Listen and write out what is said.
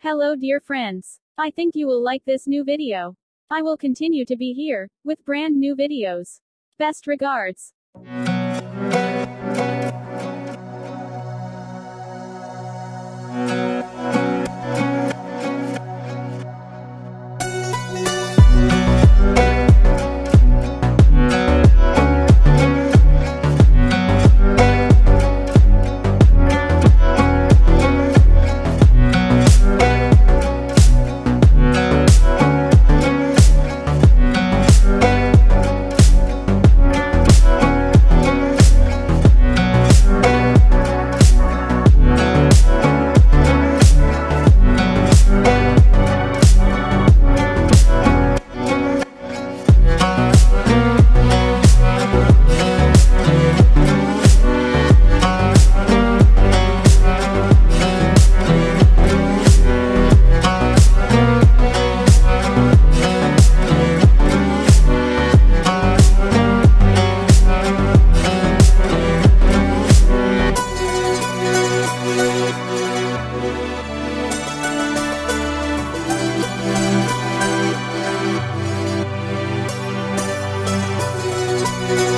Hello dear friends. I think you will like this new video. I will continue to be here, with brand new videos. Best regards.